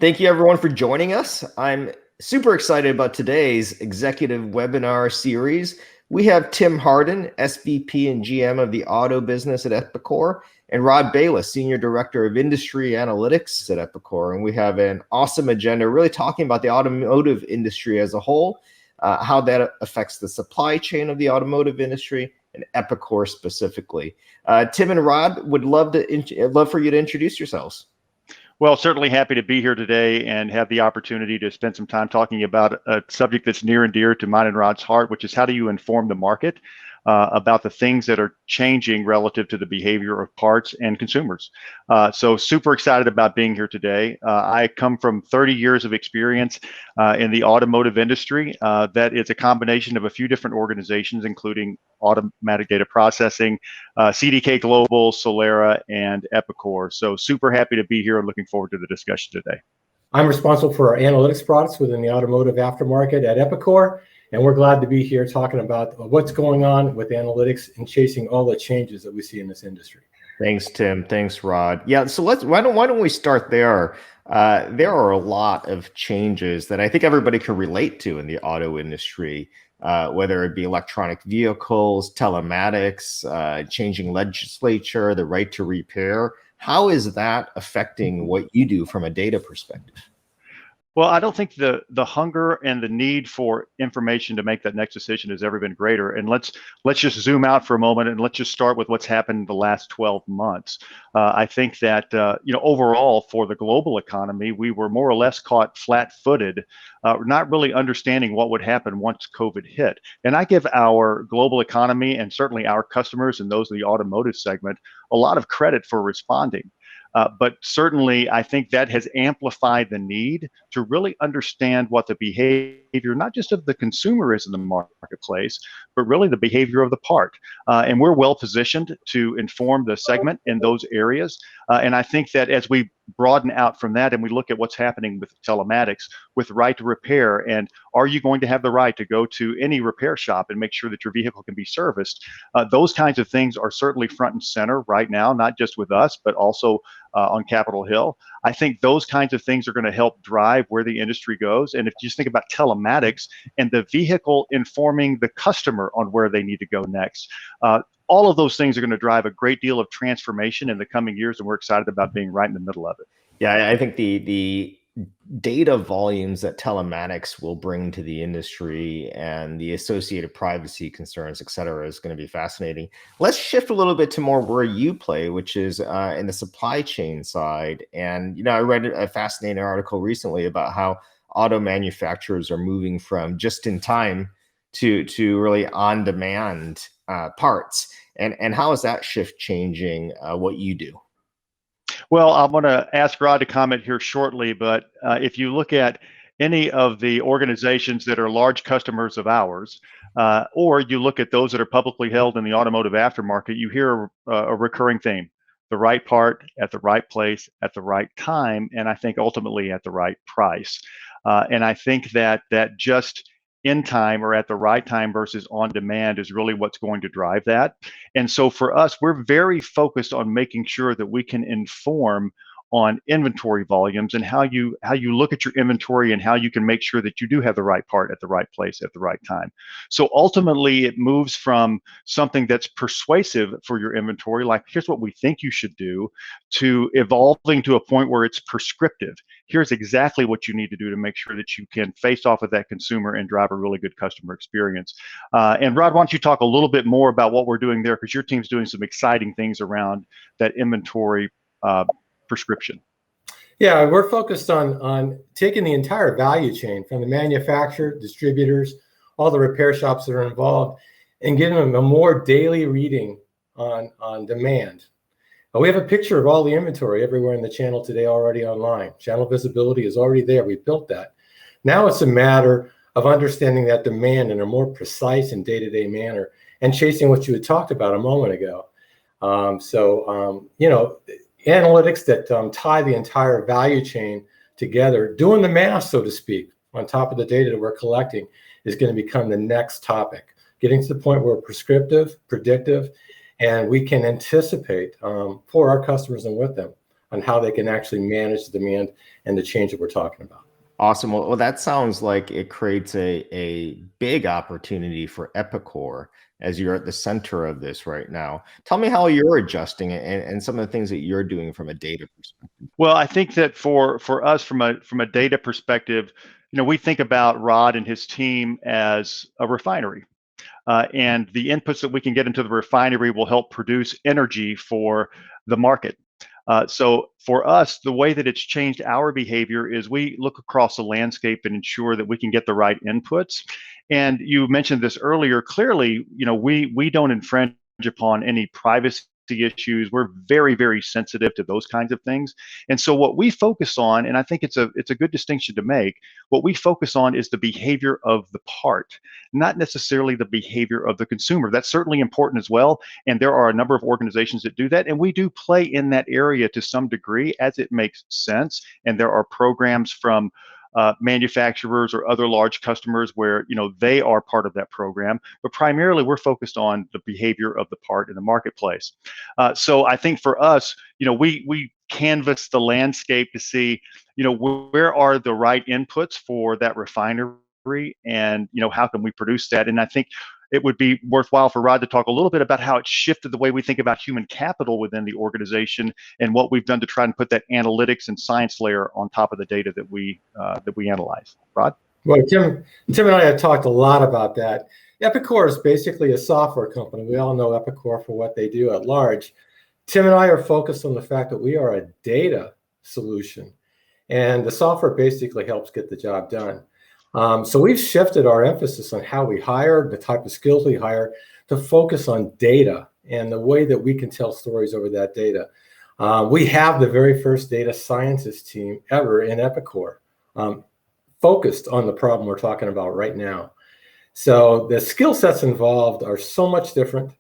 Thank you everyone for joining us. I'm super excited about today's executive webinar series. We have Tim Hardin, SVP and GM of the auto business at Epicor, and Rod Bayless, Senior Director of Industry Analytics at Epicor. And we have an awesome agenda really talking about the automotive industry as a whole, how that affects the supply chain of the automotive industry and Epicor specifically. Tim and Rod, would love for you to introduce yourselves. Well, certainly happy to be here today and have the opportunity to spend some time talking about a subject that's near and dear to mine and Rod's heart, which is how do you inform the market about the things that are changing relative to the behavior of parts and consumers. So super excited about being here today. I come from 30 years of experience in the automotive industry. That is a combination of a few different organizations, including Automatic Data Processing, CDK Global, Solera, and Epicor. So super happy to be here and looking forward to the discussion today. I'm responsible for our analytics products within the automotive aftermarket at Epicor, and we're glad to be here talking about what's going on with analytics and chasing all the changes that we see in this industry. Thanks, Tim. Thanks, Rod. Yeah, so why don't we start there? There are a lot of changes that I think everybody can relate to in the auto industry, whether it be electronic vehicles, telematics, changing legislature, the right to repair. How is that affecting what you do from a data perspective? Well, I don't think the hunger and the need for information to make that next decision has ever been greater. And let's just zoom out for a moment and let's just start with what's happened in the last 12 months. I think that overall for the global economy, we were more or less caught flat-footed, not really understanding what would happen once COVID hit. And I give our global economy and certainly our customers and those in the automotive segment a lot of credit for responding. But certainly, I think that has amplified the need to really understand what the behavior, not just of the consumer is in the marketplace, but really the behavior of the part. And we're well positioned to inform the segment in those areas. And I think that as we broaden out from that and we look at what's happening with telematics, with right to repair, and are you going to have the right to go to any repair shop and make sure that your vehicle can be serviced? Those kinds of things are certainly front and center right now, not just with us, but also on Capitol Hill. I think those kinds of things are going to help drive where the industry goes. And if you just think about telematics and the vehicle informing the customer on where they need to go next, all of those things are going to drive a great deal of transformation in the coming years, and we're excited about being right in the middle of it. Yeah, I think the data volumes that telematics will bring to the industry and the associated privacy concerns, et cetera, is going to be fascinating. Let's shift a little bit to more where you play, which is in the supply chain side. And, I read a fascinating article recently about how auto manufacturers are moving from just in time to really on-demand parts. And how is that shift changing what you do? Well, I'm going to ask Rod to comment here shortly, but if you look at any of the organizations that are large customers of ours, or you look at those that are publicly held in the automotive aftermarket, you hear a recurring theme: the right part at the right place at the right time, and I think ultimately at the right price. And I think that just in time or at the right time versus on demand is really what's going to drive that. And so for us, we're very focused on making sure that we can inform on inventory volumes and how you look at your inventory and how you can make sure that you do have the right part at the right place at the right time. So ultimately, it moves from something that's persuasive for your inventory, like here's what we think you should do, to evolving to a point where it's prescriptive. Here's exactly what you need to do to make sure that you can face off with that consumer and drive a really good customer experience. And Rod, why don't you talk a little bit more about what we're doing there, because your team's doing some exciting things around that inventory prescription. Yeah, we're focused on taking the entire value chain from the manufacturer, distributors, all the repair shops that are involved, and giving them a more daily reading on demand. We have a picture of all the inventory everywhere in the channel today already online. Channel visibility is already there. We built that. Now it's a matter of understanding that demand in a more precise and day-to-day manner and chasing what you had talked about a moment ago. Analytics that tie the entire value chain together, doing the math, so to speak, on top of the data that we're collecting is going to become the next topic. Getting to the point where we're prescriptive, predictive, and we can anticipate for our customers and with them on how they can actually manage the demand and the change that we're talking about. Awesome. Well, that sounds like it creates a big opportunity for Epicor as you're at the center of this right now. Tell me how you're adjusting it and some of the things that you're doing from a data perspective. Well, I think that for us from a data perspective, we think about Rod and his team as a refinery. And the inputs that we can get into the refinery will help produce energy for the market. So for us, the way that it's changed our behavior is we look across the landscape and ensure that we can get the right inputs. And you mentioned this earlier. Clearly, we don't infringe upon any privacy issues. We're very, very sensitive to those kinds of things. And so what we focus on, and I think it's a good distinction to make, what we focus on is the behavior of the part, not necessarily the behavior of the consumer. That's certainly important as well. And there are a number of organizations that do that. And we do play in that area to some degree as it makes sense. And there are programs from manufacturers or other large customers where they are part of that program, but primarily we're focused on the behavior of the part in the marketplace. So I think for us, we canvass the landscape to see, where are the right inputs for that refinery, and how can we produce that. And I think it would be worthwhile for Rod to talk a little bit about how it shifted the way we think about human capital within the organization and what we've done to try and put that analytics and science layer on top of the data that we analyze. Rod? Well, Tim and I have talked a lot about that. Epicor is basically a software company. We all know Epicor for what they do at large. Tim and I are focused on the fact that we are a data solution, and the software basically helps get the job done. So we've shifted our emphasis on how we hire, the type of skills we hire, to focus on data and the way that we can tell stories over that data. We have the very first data scientist team ever in Epicor, focused on the problem we're talking about right now. So the skill sets involved are so much different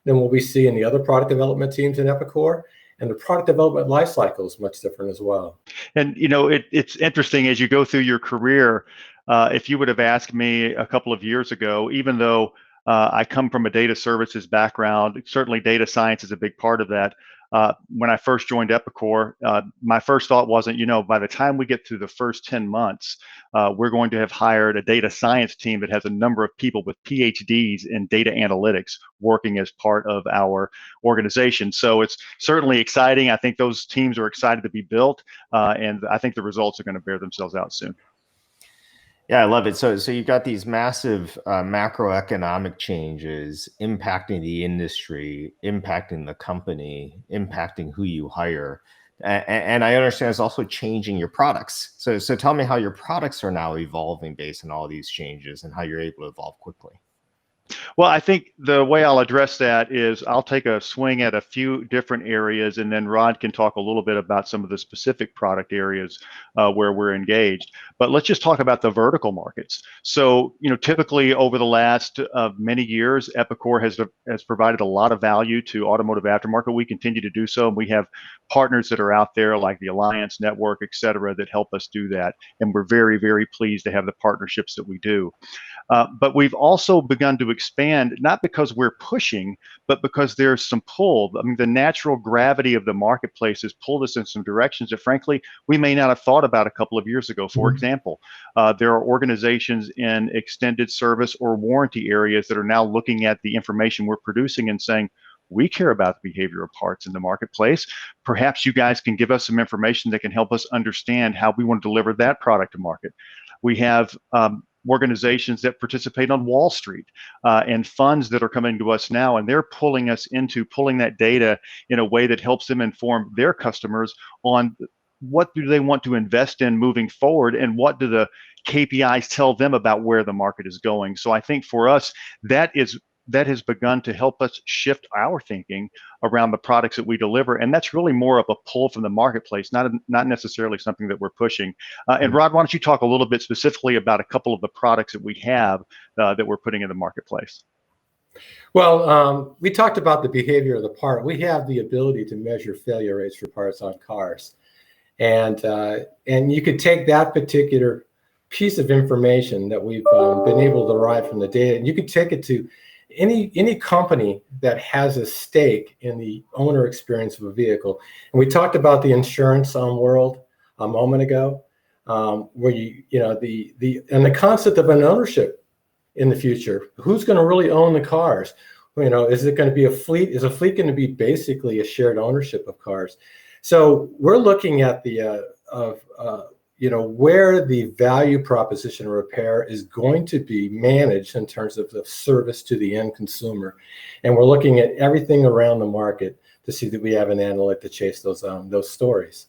than what we see in the other product development teams in Epicor. And the product development lifecycle is much different as well. And it's interesting as you go through your career. If you would have asked me a couple of years ago, even though I come from a data services background, certainly data science is a big part of that. When I first joined Epicor, my first thought wasn't, by the time we get through the first 10 months, we're going to have hired a data science team that has a number of people with PhDs in data analytics working as part of our organization. So it's certainly exciting. I think those teams are excited to be built, and I think the results are going to bear themselves out soon. Yeah, I love it. So you've got these massive macroeconomic changes impacting the industry, impacting the company, impacting who you hire. And I understand it's also changing your products. So tell me how your products are now evolving based on all these changes and how you're able to evolve quickly. Well, I think the way I'll address that is I'll take a swing at a few different areas, and then Rod can talk a little bit about some of the specific product areas where we're engaged. But let's just talk about the vertical markets. So, typically over the last many years, Epicor has provided a lot of value to automotive aftermarket. We continue to do so, and we have partners that are out there like the Alliance Network, et cetera, that help us do that. And we're very, very pleased to have the partnerships that we do. But we've also begun to expand, not because we're pushing, but because there's some pull. I mean, the natural gravity of the marketplace has pulled us in some directions that, frankly, we may not have thought about a couple of years ago. For example, there are organizations in extended service or warranty areas that are now looking at the information we're producing and saying, we care about the behavior of parts in the marketplace. Perhaps you guys can give us some information that can help us understand how we want to deliver that product to market. We have organizations that participate on Wall Street and funds that are coming to us now, and they're pulling us into pulling that data in a way that helps them inform their customers on what do they want to invest in moving forward and what do the KPIs tell them about where the market is going. So I think for us, that has begun to help us shift our thinking around the products that we deliver. And that's really more of a pull from the marketplace, not necessarily something that we're pushing. And Rod, why don't you talk a little bit specifically about a couple of the products that we have that we're putting in the marketplace? Well, we talked about the behavior of the part. We have the ability to measure failure rates for parts on cars. And you could take that particular piece of information that we've been able to derive from the data, and you could take it to any company that has a stake in the owner experience of a vehicle, and we talked about the insurance world a moment ago, where the concept of an ownership in the future. Who's going to really own the cars? Is it going to be a fleet? Is a fleet going to be basically a shared ownership of cars? So we're looking at where the value proposition of repair is going to be managed in terms of the service to the end consumer, and we're looking at everything around the market to see that we have an analytic to chase those stories.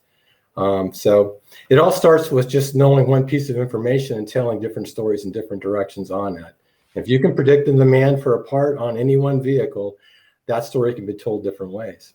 So it all starts with just knowing one piece of information and telling different stories in different directions on that. If you can predict the demand for a part on any one vehicle, that story can be told different ways.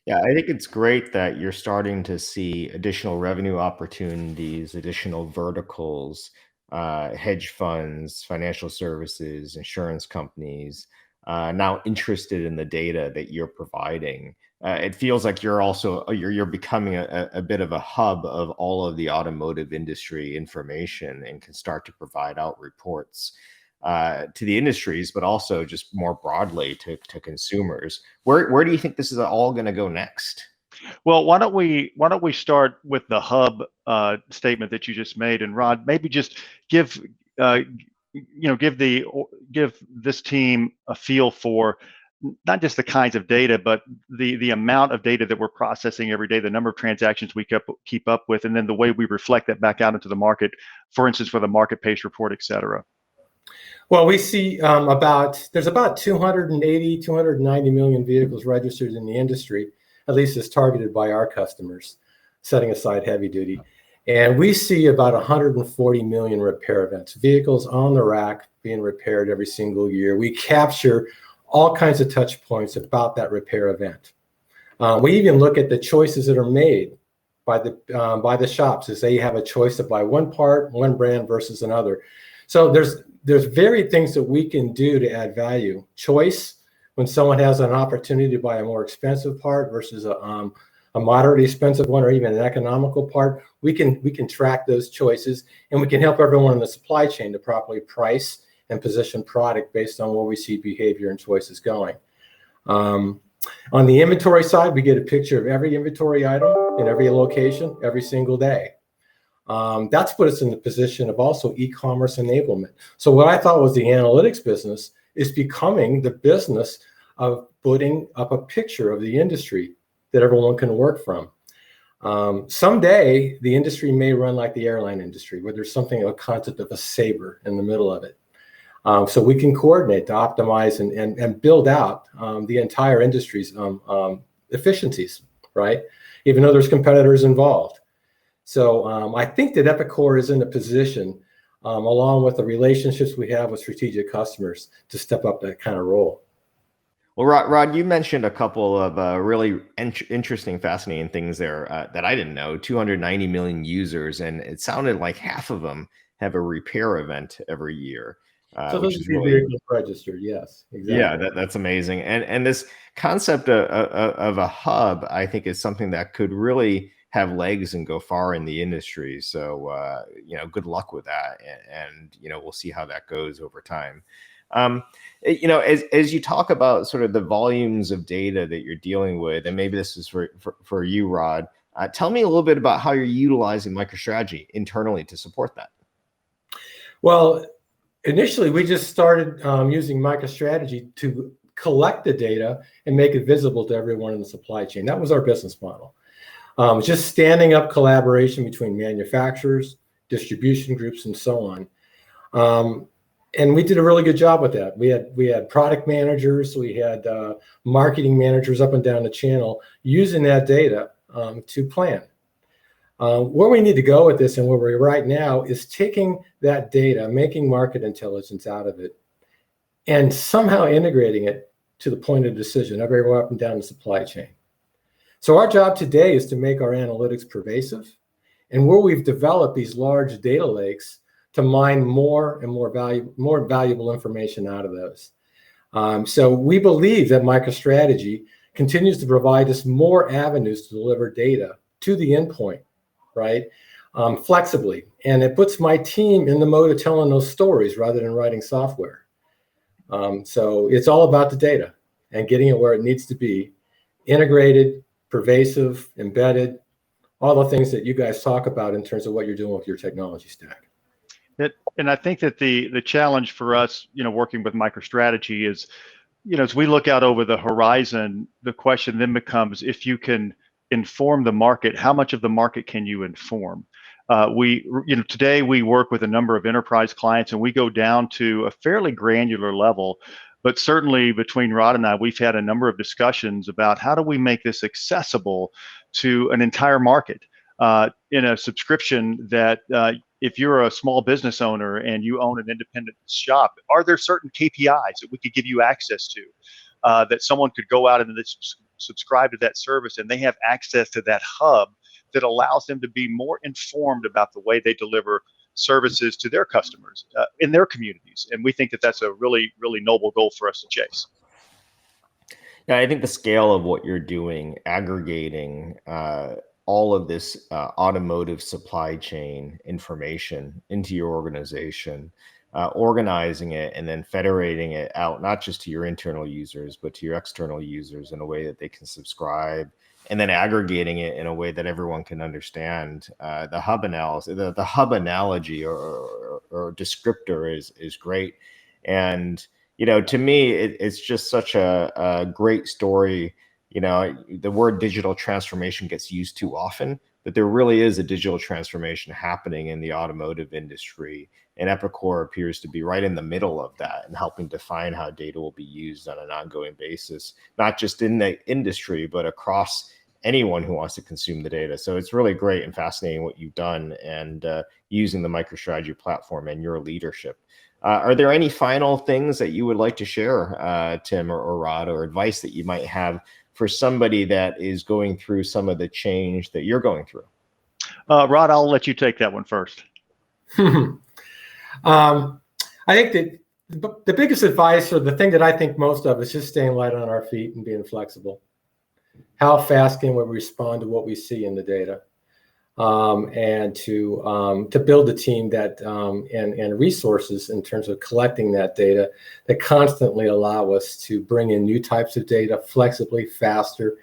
Yeah, I think it's great that you're starting to see additional revenue opportunities, additional verticals, hedge funds, financial services, insurance companies, now interested in the data that you're providing. It feels like you're becoming a bit of a hub of all of the automotive industry information and can start to provide out reports to the industries, but also just more broadly to consumers. Where do you think this is all going to go next? Well, why don't we start with the hub statement that you just made, and Rod, maybe just give this team a feel for not just the kinds of data, but the amount of data that we're processing every day, the number of transactions we keep up with, and then the way we reflect that back out into the market, for instance, for the market pace report, et cetera. Well, we see there's about 280, 290 million vehicles registered in the industry, at least as targeted by our customers, setting aside heavy duty. And we see about 140 million repair events, vehicles on the rack being repaired every single year. We capture all kinds of touch points about that repair event. We even look at the choices that are made by the shops as they have a choice to buy one part, one brand versus another. So there's varied things that we can do to add value. Choice, when someone has an opportunity to buy a more expensive part versus a moderately expensive one, or even an economical part, we can track those choices, and we can help everyone in the supply chain to properly price and position product based on where we see behavior and choices going. On the inventory side, we get a picture of every inventory item in every location every single day. That's put us in the position of also e-commerce enablement. So what I thought was the analytics business is becoming the business of putting up a picture of the industry that everyone can work from. Someday, the industry may run like the airline industry, where there's a concept of a saber in the middle of it. So we can coordinate to optimize and build out the entire industry's efficiencies, right? Even though there's competitors involved. So I think that Epicor is in a position, along with the relationships we have with strategic customers, to step up that kind of role. Well, Rod, you mentioned a couple of really interesting, fascinating things there that I didn't know. 290 million users, and it sounded like half of them have a repair event every year. So those are vehicles registered, yes, exactly. Yeah, that's amazing. And this concept of a hub, I think, is something that could really have legs and go far in the industry. So, good luck with that. And we'll see how that goes over time. As you talk about sort of the volumes of data that you're dealing with, and maybe this is for you, Rod, tell me a little bit about how you're utilizing MicroStrategy internally to support that. Well, initially, we just started using MicroStrategy to collect the data and make it visible to everyone in the supply chain. That was our business model. Just standing up collaboration between manufacturers, distribution groups, and so on. And we did a really good job with that. We had product managers, we had marketing managers up and down the channel using that data to plan. Where we need to go with this and where we're right now is taking that data, making market intelligence out of it, and somehow integrating it to the point of decision everywhere up and down the supply chain. So our job today is to make our analytics pervasive, and where we've developed these large data lakes to mine more and more valuable information out of those. So we believe that MicroStrategy continues to provide us more avenues to deliver data to the endpoint, right? Flexibly. And it puts my team in the mode of telling those stories rather than writing software. So it's all about the data and getting it where it needs to be, integrated, pervasive, embedded, all the things that you guys talk about in terms of what you're doing with your technology stack. And I think that the challenge for us, working with Microstrategy is, as we look out over the horizon, the question then becomes, if you can inform the market, how much of the market can you inform? Today we work with a number of enterprise clients, and we go down to a fairly granular level. But certainly between Rod and I, we've had a number of discussions about how do we make this accessible to an entire market in a subscription that if you're a small business owner and you own an independent shop, are there certain KPIs that we could give you access to that someone could go out and subscribe to that service, and they have access to that hub that allows them to be more informed about the way they deliver services to their customers in their communities. And we think that that's a really, really noble goal for us to chase. Yeah, I think the scale of what you're doing, aggregating all of this automotive supply chain information into your organization, organizing it and then federating it out, not just to your internal users, but to your external users in a way that they can subscribe, and then aggregating it in a way that everyone can understand. The hub analysis, the hub analogy or descriptor is great. And, to me, it's just such a great story. The word digital transformation gets used too often, but there really is a digital transformation happening in the automotive industry. And Epicor appears to be right in the middle of that and helping define how data will be used on an ongoing basis, not just in the industry, but across anyone who wants to consume the data. So it's really great and fascinating what you've done, and using the MicroStrategy platform and your leadership. Are there any final things that you would like to share, Tim or Rod, or advice that you might have for somebody that is going through some of the change that you're going through? Rod, I'll let you take that one first. I think that the biggest advice, or the thing that I think most of, is just staying light on our feet and being flexible. How fast can we respond to what we see in the data? And to build a team that and resources in terms of collecting that data that constantly allow us to bring in new types of data flexibly, faster,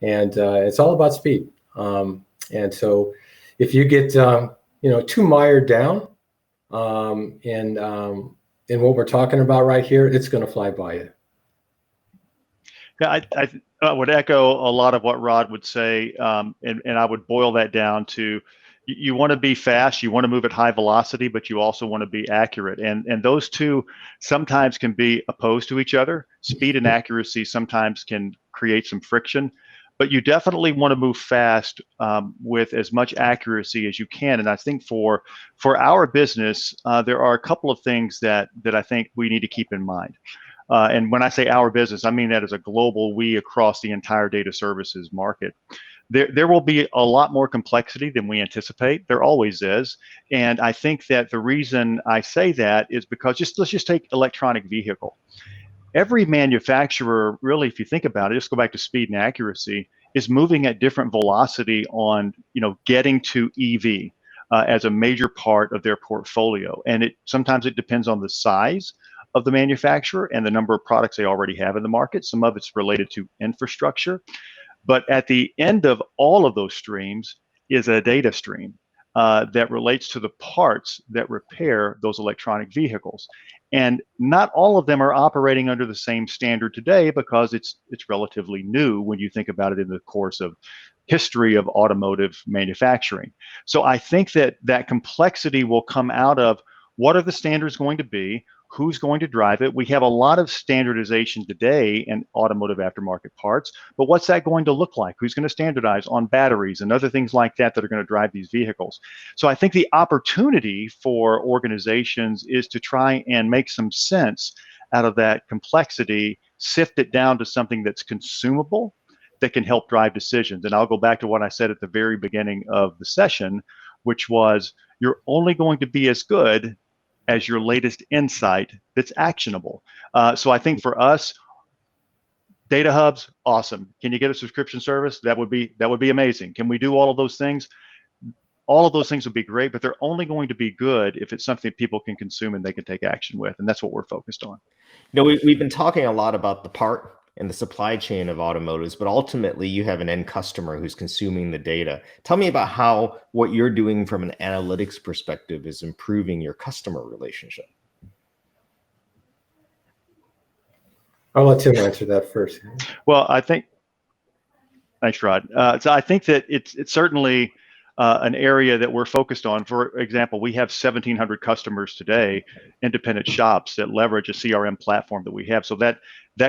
and it's all about speed. And so, if you get too mired down in what we're talking about right here, it's going to fly by you. Yeah, I would echo a lot of what Rod would say, and I would boil that down to, you want to be fast, you want to move at high velocity, but you also want to be accurate. And those two sometimes can be opposed to each other. Speed and accuracy sometimes can create some friction, but you definitely want to move fast with as much accuracy as you can. And I think for our business, there are a couple of things that I think we need to keep in mind. And when I say our business, I mean that as a global we across the entire data services market. There will be a lot more complexity than we anticipate. There always is. And I think that the reason I say that is because let's just take electronic vehicle. Every manufacturer, really, if you think about it, just go back to speed and accuracy, is moving at different velocity on, getting to EV as a major part of their portfolio. And sometimes it depends on the size of the manufacturer and the number of products they already have in the market. Some of it's related to infrastructure. But at the end of all of those streams is a data stream that relates to the parts that repair those electronic vehicles. And not all of them are operating under the same standard today because it's relatively new when you think about it in the course of history of automotive manufacturing. So I think that complexity will come out of what are the standards going to be, who's going to drive it. We have a lot of standardization today in automotive aftermarket parts, but what's that going to look like? Who's going to standardize on batteries and other things like that are going to drive these vehicles? So I think the opportunity for organizations is to try and make some sense out of that complexity, sift it down to something that's consumable, that can help drive decisions. And I'll go back to what I said at the very beginning of the session, which was you're only going to be as good as your latest insight that's actionable. So I think for us, data hubs, awesome. Can you get a subscription service? That would be amazing. Can we do all of those things? all of those things would be great, but they're only going to be good if it's something people can consume and they can take action with. And that's what we're focused on. We've been talking a lot about the part and the supply chain of automotives, but ultimately you have an end customer who's consuming the data. Tell me about how what you're doing from an analytics perspective is improving your customer relationship. I'll let Tim answer that first. Well, thanks, Rod. So I think that it's certainly an area that we're focused on. For example, we have 1,700 customers today, independent shops that leverage a CRM platform that we have. So that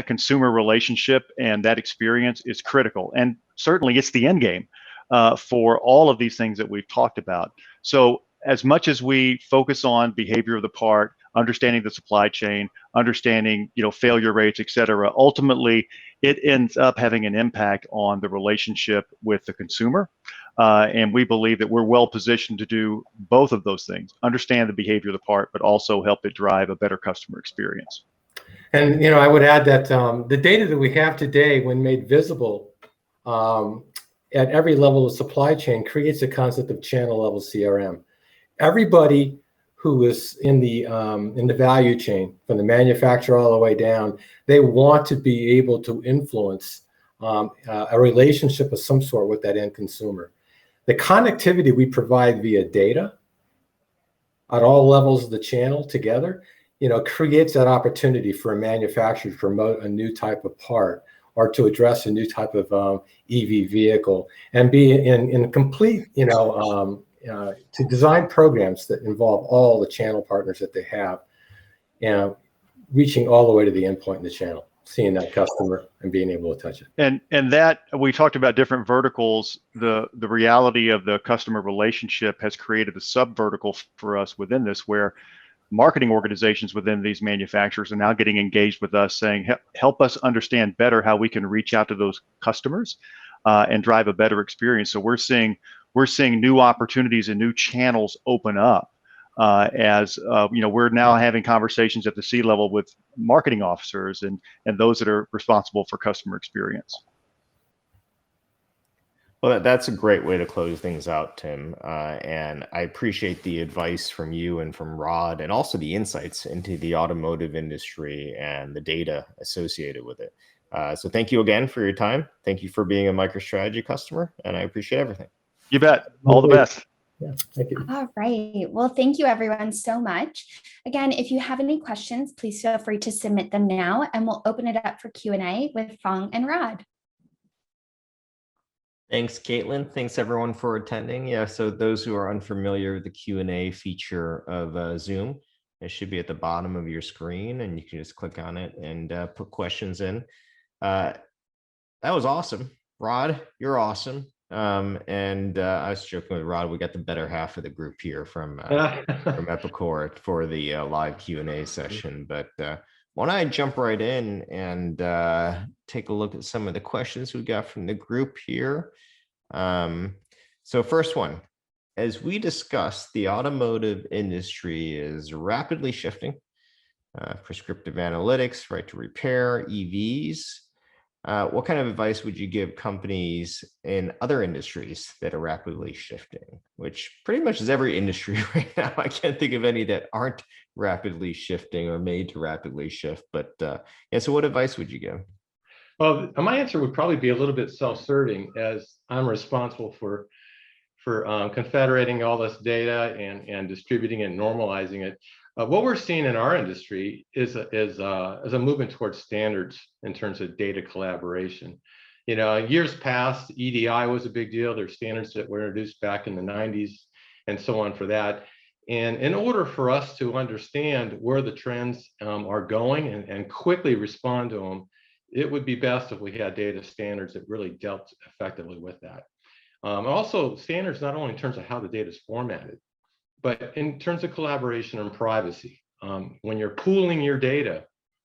consumer relationship and that experience is critical. And certainly it's the end game for all of these things that we've talked about. So as much as we focus on behavior of the part, understanding the supply chain, understanding failure rates, et cetera, ultimately it ends up having an impact on the relationship with the consumer. And we believe that we're well positioned to do both of those things, understand the behavior of the part, but also help it drive a better customer experience. And I would add that the data that we have today, when made visible at every level of supply chain, creates a concept of channel level CRM. Everybody who is in the value chain, from the manufacturer all the way down, they want to be able to influence a relationship of some sort with that end consumer. The connectivity we provide via data at all levels of the channel together, creates that opportunity for a manufacturer to promote a new type of part or to address a new type of EV vehicle, and be in complete, to design programs that involve all the channel partners that they have, reaching all the way to the endpoint in the channel, seeing that customer and being able to touch it. And that we talked about different verticals. The reality of the customer relationship has created a sub vertical for us within this, where marketing organizations within these manufacturers are now getting engaged with us, saying, help us understand better how we can reach out to those customers and drive a better experience. So we're seeing new opportunities and new channels open up as we're now having conversations at the C level with marketing officers and those that are responsible for customer experience. Well, that's a great way to close things out, Tim. And I appreciate the advice from you and from Rod, and also the insights into the automotive industry and the data associated with it. So thank you again for your time. Thank you for being a Microstrategy customer, and I appreciate everything. You bet. All the best. Yeah, thank you. All right. Well, thank you everyone so much. Again, if you have any questions, please feel free to submit them now, and we'll open it up for Q&A with Fong and Rod. Thanks, Caitlin. Thanks everyone for attending. Yeah, so those who are unfamiliar with the Q&A feature of Zoom, it should be at the bottom of your screen, and you can just click on it and put questions in. That was awesome. Rod, you're awesome. And I was joking with Rod, we got the better half of the group here from Epicor for the live Q&A session. But why don't I jump right in and take a look at some of the questions we got from the group here. So first one, as we discussed, the automotive industry is rapidly shifting. Prescriptive analytics, right to repair, EVs. What kind of advice would you give companies in other industries that are rapidly shifting, which pretty much is every industry right now? I can't think of any that aren't rapidly shifting or made to rapidly shift, but yeah, so what advice would you give? Well, my answer would probably be a little bit self-serving, as I'm responsible for confederating all this data and distributing it and normalizing it. What we're seeing in our industry is a movement towards standards in terms of data collaboration. Years past, EDI was a big deal. There's standards that were introduced back in the 90s and so on for that. And in order for us to understand where the trends are going and quickly respond to them, it would be best if we had data standards that really dealt effectively with that. Also, standards not only in terms of how the data is formatted, but in terms of collaboration and privacy. When you're pooling your data,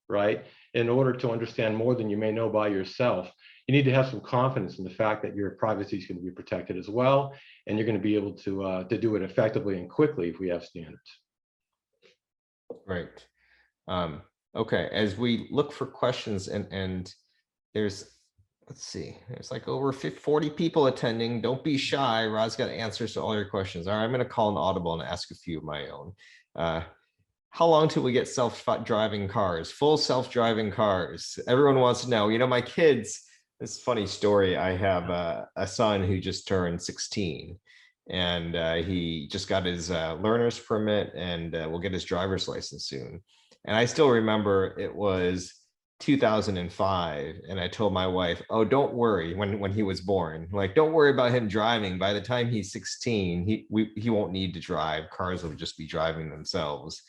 right, in order to understand more than you may know by yourself, you need to have some confidence in the fact that your privacy is going to be protected as well, and you're going to be able to do it effectively and quickly if we have standards. Right. Okay, as we look for questions, and there's let's see. There's like over 40 people attending. Don't be shy. Rod's got answers to all your questions. All right, I'm going to call an audible and ask a few of my own. How long till we get self-driving cars, full self-driving cars? Everyone wants to know. My kids, this funny story. I have a son who just turned 16, and he just got his learner's permit, and will get his driver's license soon. And I still remember it was 2005, and I told my wife, "Oh, don't worry." When he was born, like, don't worry about him driving. By the time he's 16, he won't need to drive. Cars will just be driving themselves.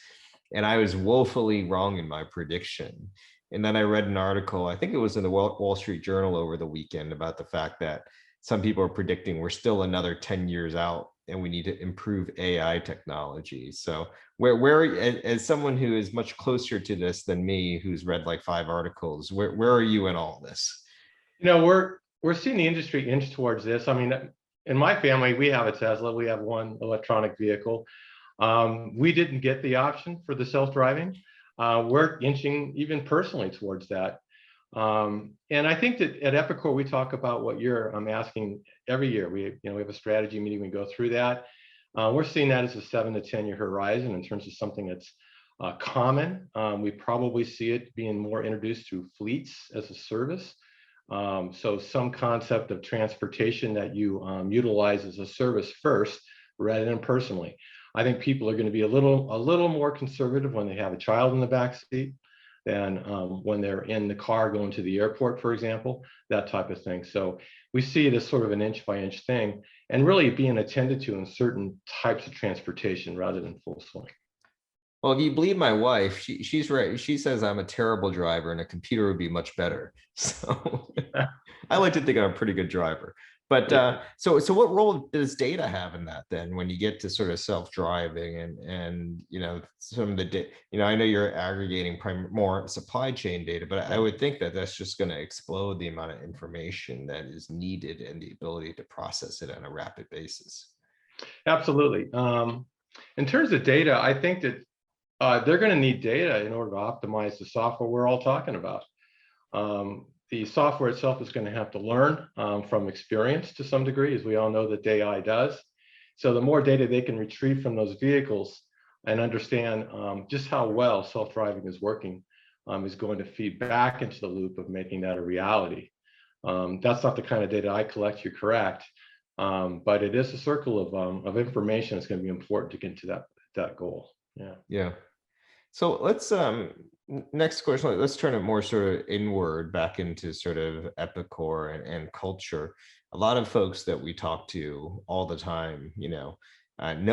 And I was woefully wrong in my prediction. And then I read an article, I think it was in the Wall Street Journal over the weekend, about the fact that some people are predicting we're still another 10 years out and we need to improve AI technology. So where as someone who is much closer to this than me, who's read like 5 articles, where are you in all this? We're seeing the industry inch towards this. I mean, in my family, we have a Tesla. We have one electronic vehicle. We didn't get the option for the self-driving. We're inching even personally towards that. And I think that at Epicor, we talk about what I'm asking every year. We have a strategy meeting, we go through that. We're seeing that as a 7 to 10 year horizon in terms of something that's common. We probably see it being more introduced through fleets as a service. So some concept of transportation that you utilize as a service first rather than personally. I think people are going to be a little more conservative when they have a child in the back seat than when they're in the car going to the airport, for example, that type of thing. So we see it as sort of an inch by inch thing, and really being attended to in certain types of transportation rather than full swing. Well, if you believe my wife, she's right. She says I'm a terrible driver and a computer would be much better. So I like to think I'm a pretty good driver. But so what role does data have in that then, when you get to sort of self-driving and some of the I know you're aggregating more supply chain data, but I would think that that's just going to explode the amount of information that is needed and the ability to process it on a rapid basis. Absolutely. In terms of data, I think that they're going to need data in order to optimize the software we're all talking about. The software itself is going to have to learn from experience to some degree, as we all know that AI does. So the more data they can retrieve from those vehicles and understand just how well self-driving is working is going to feed back into the loop of making that a reality. That's not the kind of data I collect, you're correct, but it is a circle of information that's going to be important to get to that goal. Yeah. So let's next question. Let's turn it more sort of inward, back into sort of Epicor and culture. A lot of folks that we talk to all the time, know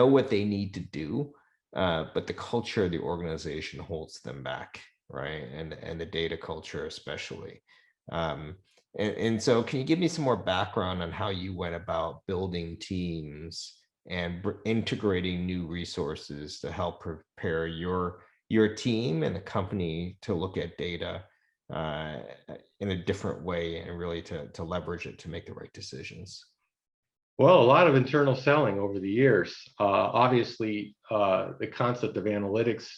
what they need to do, but the culture of the organization holds them back, right? And the data culture especially. And so, can you give me some more background on how you went about building teams and integrating new resources to help prepare your team and the company to look at data in a different way and really to leverage it to make the right decisions? Well, a lot of internal selling over the years. Obviously, the concept of analytics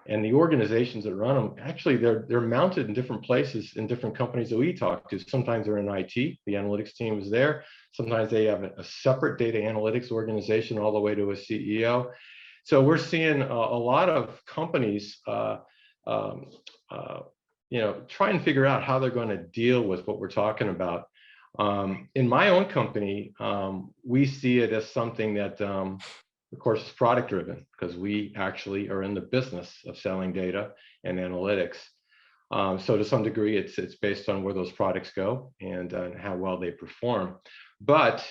and the organizations that run them, actually, they're mounted in different places in different companies that we talk to. Sometimes they're in IT, the analytics team is there. Sometimes they have a separate data analytics organization all the way to a CEO. So we're seeing a lot of companies, try and figure out how they're going to deal with what we're talking about. In my own company, we see it as something that, of course, is product driven, because we actually are in the business of selling data and analytics. So to some degree, it's based on where those products go and how well they perform. But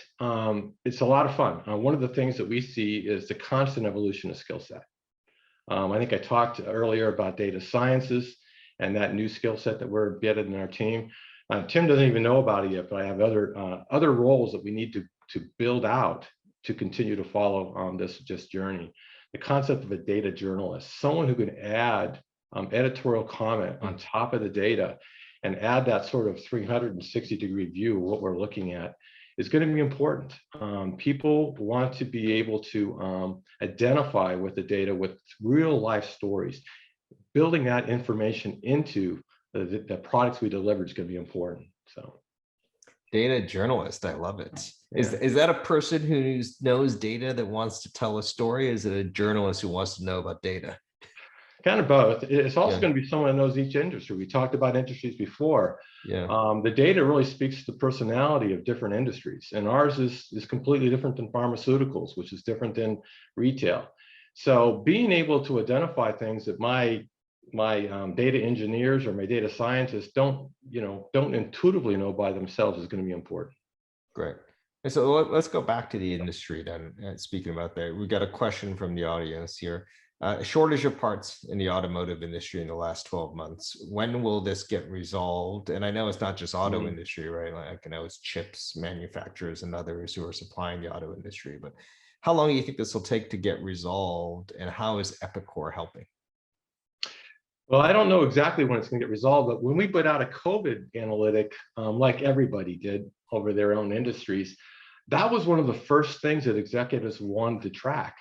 it's a lot of fun. One of the things that we see is the constant evolution of skill set. I think I talked earlier about data sciences and that new skill set that we're embedded in our team. Tim doesn't even know about it yet, but I have other roles that we need to build out to continue to follow this journey. The concept of a data journalist, someone who can add editorial comment on top of the data and add that sort of 360-degree view of what we're looking at, is going to be important. People want to be able to identify with the data with real life stories. Building that information into the products we deliver is going to be important. So, Data journalist, I love it. Yeah. Is that a person who knows data that wants to tell a story? Is it a journalist who wants to know about data? Kind of both. It's also Yeah. going to be someone that knows each industry. We talked about industries before. Yeah. The data really speaks to the personality of different industries, and ours is completely different than pharmaceuticals, which is different than retail. So being able to identify things that my data engineers or my data scientists don't intuitively know by themselves is going to be important. Great. And so let's go back to the industry then. Speaking about that, we got a question from the audience here. Shortage of parts in the automotive industry in the last 12 months. When will this get resolved? And I know it's not just auto industry, right? Like I know it's chips manufacturers and others who are supplying the auto industry, but how long do you think this will take to get resolved, and how is Epicor helping? Well, I don't know exactly when it's going to get resolved, but when we put out a COVID analytic, like everybody did over their own industries, that was one of the first things that executives wanted to track,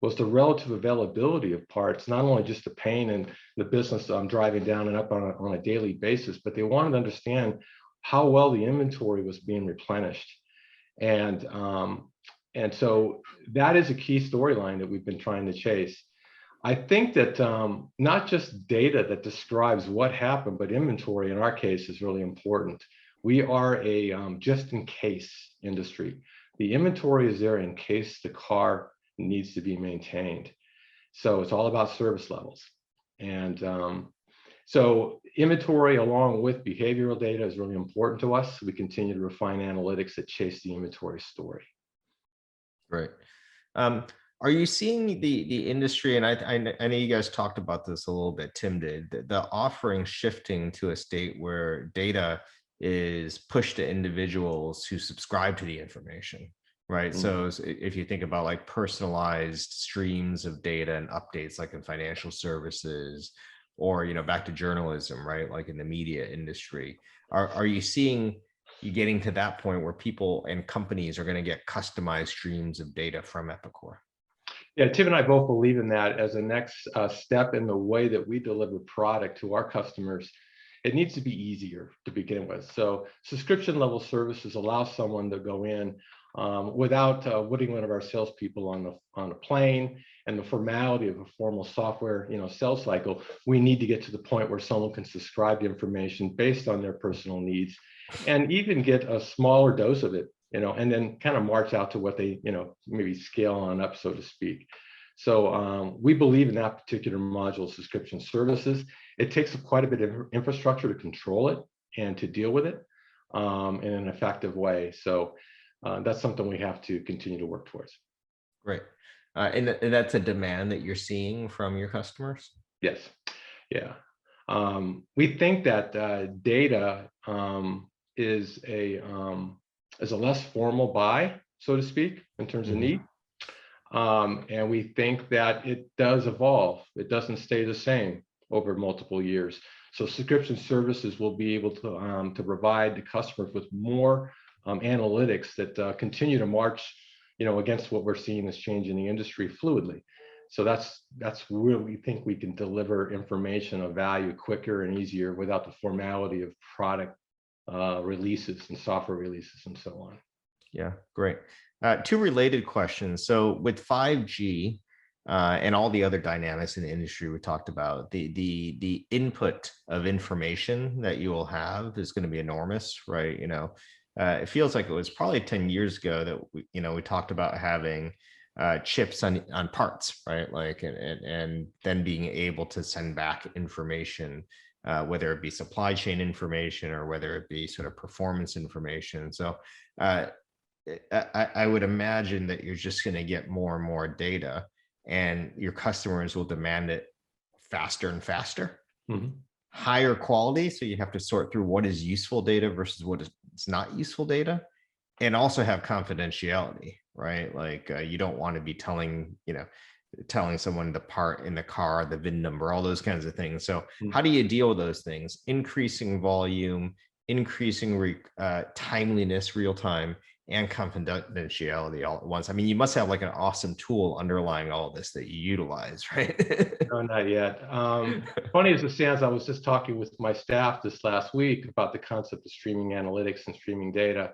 was the relative availability of parts, not only just the pain and the business driving down and up on a daily basis, but they wanted to understand how well the inventory was being replenished. And so that is a key storyline that we've been trying to chase. I think that not just data that describes what happened, but inventory in our case is really important. We are a just in case industry. The inventory is there in case the car needs to be maintained. So it's all about service levels. And so inventory along with behavioral data is really important to us. We continue to refine analytics that chase the inventory story. Right. Are you seeing the industry, and I know you guys talked about this a little bit, Tim did, the offering shifting to a state where data is pushed to individuals who subscribe to the information, right? So if you think about like personalized streams of data and updates, like in financial services, or, back to journalism, right? Like in the media industry, are you seeing you getting to that point where people and companies are going to get customized streams of data from Epicor? Yeah, Tim and I both believe in that as a next step in the way that we deliver product to our customers. It needs to be easier to begin with. So subscription level services allow someone to go in without putting one of our salespeople on a plane and the formality of a formal software sales cycle. We need to get to the point where someone can subscribe the information based on their personal needs, and even get a smaller dose of it, and then kind of march out to what they, maybe scale on up, so to speak. So we believe in that particular module, subscription services. It takes quite a bit of infrastructure to control it and to deal with it in an effective way. So that's something we have to continue to work towards. Great. And that's a demand that you're seeing from your customers? Yes. Yeah. We think that data is a less formal buy, so to speak, in terms of need. And we think that it does evolve. It doesn't stay the same over multiple years. So subscription services will be able to provide the customers with more analytics that continue to march, against what we're seeing as change in the industry fluidly. So that's where we think we can deliver information of value quicker and easier without the formality of product releases and software releases and so on. Yeah, great. Two related questions. So with 5G and all the other dynamics in the industry we talked about, the input of information that you will have is going to be enormous, right? It feels like it was probably 10 years ago that we talked about having chips on parts, right? Like and then being able to send back information, whether it be supply chain information or whether it be sort of performance information. So I would imagine that you're just going to get more and more data, and your customers will demand it faster and faster, higher quality. So you have to sort through what is useful data versus what is not useful data, and also have confidentiality, right? Like you don't want to be telling someone the part in the car, the VIN number, all those kinds of things. So how do you deal with those things? Increasing volume, increasing timeliness, real time, and confidentiality all at once. I mean, you must have like an awesome tool underlying all this that you utilize, right? No, not yet. Funny as it sounds, I was just talking with my staff this last week about the concept of streaming analytics and streaming data.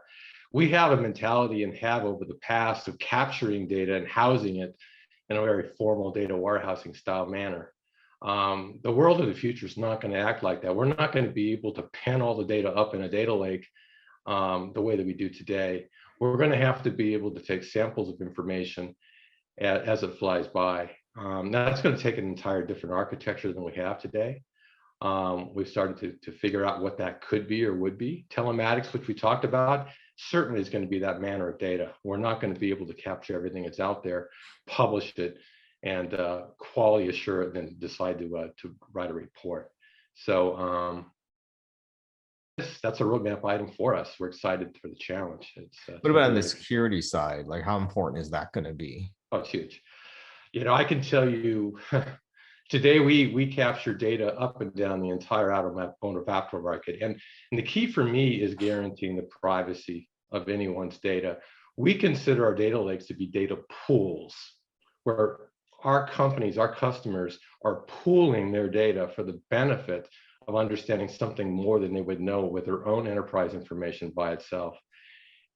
We have a mentality and have over the past of capturing data and housing it in a very formal data warehousing style manner. The world of the future is not going to act like that. We're not going to be able to pen all the data up in a data lake the way that we do today. We're going to have to be able to take samples of information as it flies by. That's going to take an entire different architecture than we have today. We've started to figure out what that could be or would be. Telematics, which we talked about, certainly is going to be that manner of data. We're not going to be able to capture everything that's out there, publish it, and quality assure it, and then decide to write a report. So that's a roadmap item for us. We're excited for the challenge. What about on the security side? Like, how important is that going to be? Oh, it's huge. You know, I can tell you, today we capture data up and down the entire automotive aftermarket, and the key for me is guaranteeing the privacy of anyone's data. We consider our data lakes to be data pools, where our companies, our customers, are pooling their data for the benefit of understanding something more than they would know with their own enterprise information by itself.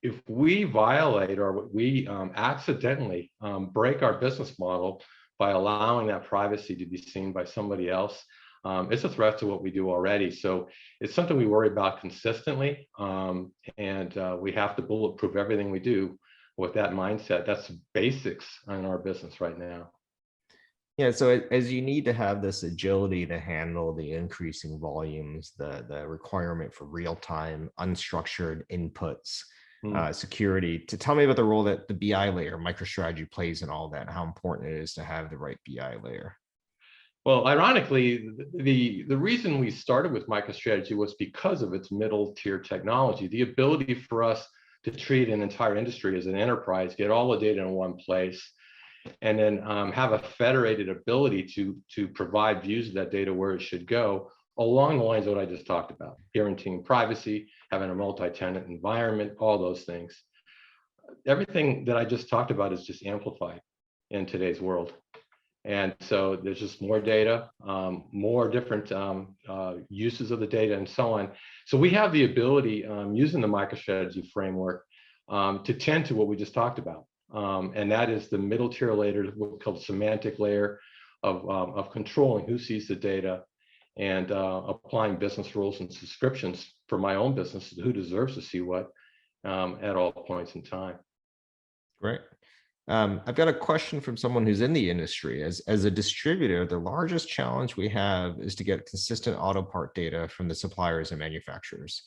If we violate or we accidentally break our business model by allowing that privacy to be seen by somebody else, it's a threat to what we do already. So it's something we worry about consistently, and we have to bulletproof everything we do with that mindset. That's basics in our business right now. Yeah, so as you need to have this agility to handle the increasing volumes, the requirement for real-time unstructured inputs, security, to tell me about the role that the BI layer, MicroStrategy, plays in all that, and how important it is to have the right BI layer. Well, ironically, the reason we started with MicroStrategy was because of its middle tier technology, the ability for us to treat an entire industry as an enterprise, get all the data in one place, and then have a federated ability to provide views of that data where it should go, along the lines of what I just talked about, guaranteeing privacy, having a multi-tenant environment, all those things. Everything that I just talked about is just amplified in today's world. And so there's just more data, more different uses of the data, and so on. So we have the ability, using the MicroStrategy framework, to tend to what we just talked about. And that is the middle tier layer, what we call the semantic layer of controlling who sees the data, and applying business rules and subscriptions for my own business, who deserves to see what at all points in time. Great. I've got a question from someone who's in the industry. As a distributor, the largest challenge we have is to get consistent auto part data from the suppliers and manufacturers.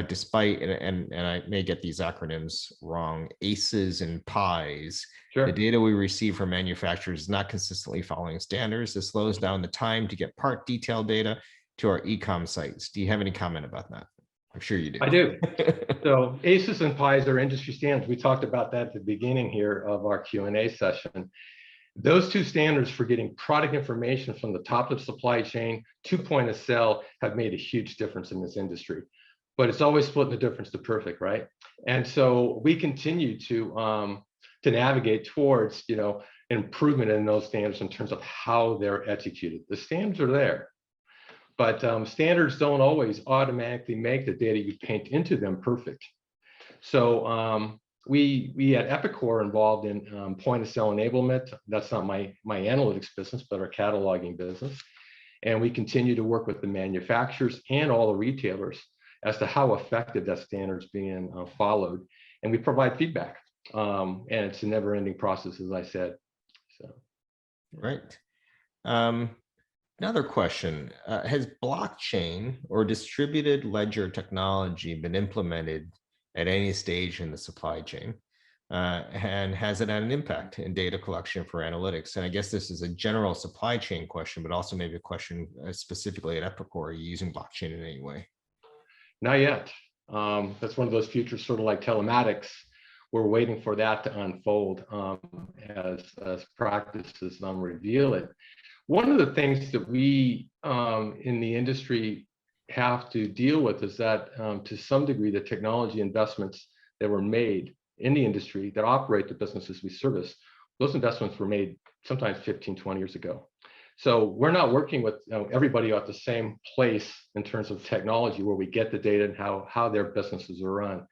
Despite, and I may get these acronyms wrong, ACEs and PIEs, sure. The data we receive from manufacturers is not consistently following standards. This slows down the time to get part detail data to our e-com sites. Do you have any comment about that? I'm sure you do. I do. So ACEs and PIEs are industry standards. We talked about that at the beginning here of our Q&A session. Those two standards for getting product information from the top of the supply chain to point of sale have made a huge difference in this industry. But it's always splitting the difference to perfect, right? And so we continue to navigate towards, improvement in those standards in terms of how they're executed. The standards are there. But standards don't always automatically make the data you paint into them perfect. So we at Epicor involved in point of sale enablement. That's not my analytics business, but our cataloging business. And we continue to work with the manufacturers and all the retailers as to how effective that standard is being followed. And we provide feedback. And it's a never-ending process, as I said. So. Right. Another question, has blockchain or distributed ledger technology been implemented at any stage in the supply chain? And has it had an impact in data collection for analytics? And I guess this is a general supply chain question, but also maybe a question specifically at Epicor. Are you using blockchain in any way? Not yet. That's one of those futures, sort of like telematics. We're waiting for that to unfold as practices reveal it. One of the things that we in the industry have to deal with is that to some degree, the technology investments that were made in the industry that operate the businesses we service, those investments were made sometimes 15, 20 years ago. So we're not working with everybody at the same place in terms of technology where we get the data and how their businesses are run.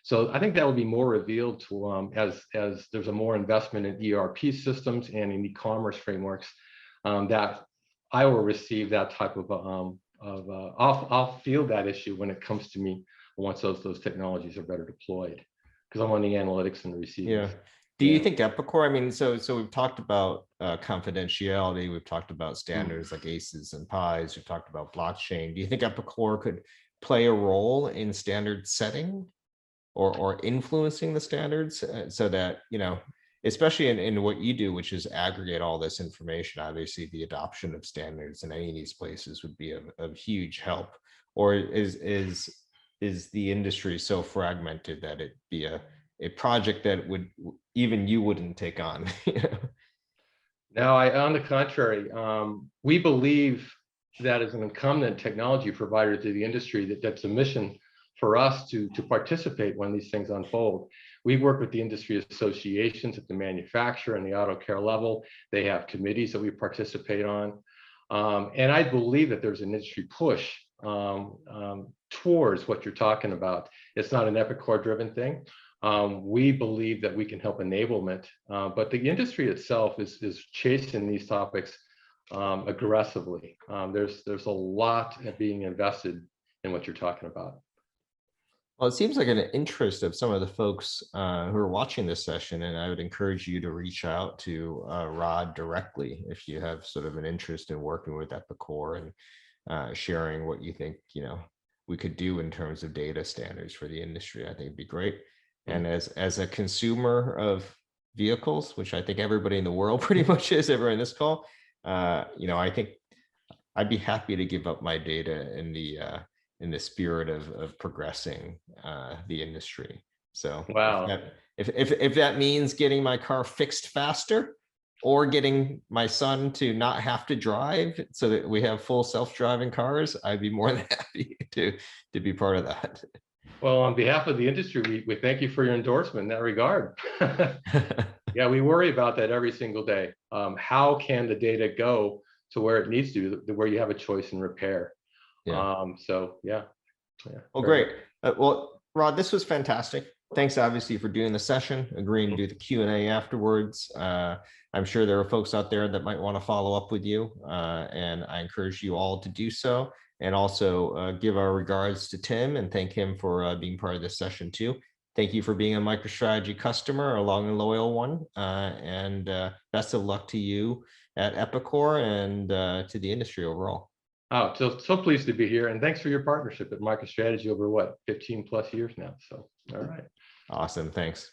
So I think that will be more revealed to as there's a more investment in ERP systems and in e-commerce frameworks, that I will receive that type of I'll feel that issue when it comes to me once those technologies are better deployed, because I'm on the analytics and the receiving. Yeah. Do you think Epicor, I mean, so we've talked about confidentiality, we've talked about standards like ACEs and PIs, we've talked about blockchain. Do you think Epicor could play a role in standard setting or influencing the standards so that, you know, especially in what you do, which is aggregate all this information? Obviously, the adoption of standards in any of these places would be of huge help. Or is the industry so fragmented that it'd be a project that would even you wouldn't take on? No, on the contrary, we believe that as an incumbent technology provider to the industry, that's a mission for us to participate when these things unfold. We work with the industry associations at the manufacturer and the auto care level. They have committees that we participate on. And I believe that there's an industry push towards what you're talking about. It's not an Epicor driven thing. We believe that we can help enablement, but the industry itself is chasing these topics aggressively. There's a lot being invested in what you're talking about. Well, it seems like an interest of some of the folks who are watching this session, and I would encourage you to reach out to Rod directly if you have sort of an interest in working with Epicor and sharing what you think, you know, we could do in terms of data standards for the industry. I think it'd be great. And as a consumer of vehicles, which I think everybody in the world pretty much is, everyone in this call, you know, I think I'd be happy to give up my data in the spirit of progressing the industry. So wow, if that means getting my car fixed faster or getting my son to not have to drive so that we have full self-driving cars, I'd be more than happy to be part of that. Well, on behalf of the industry, we thank you for your endorsement in that regard. Yeah, we worry about that every single day. How can the data go to where it needs to, where you have a choice in repair? Yeah. So yeah. Well, great. Well, Rod, this was fantastic. Thanks, obviously, for doing the session, agreeing to do the Q&A afterwards. I'm sure there are folks out there that might want to follow up with you, and I encourage you all to do so. And also give our regards to Tim and thank him for being part of this session too. Thank you for being a Microstrategy customer, a long and loyal one, and best of luck to you at Epicor and to the industry overall. Oh, so pleased to be here, and thanks for your partnership at Microstrategy over what, 15 plus years now. So, all right. Awesome, thanks.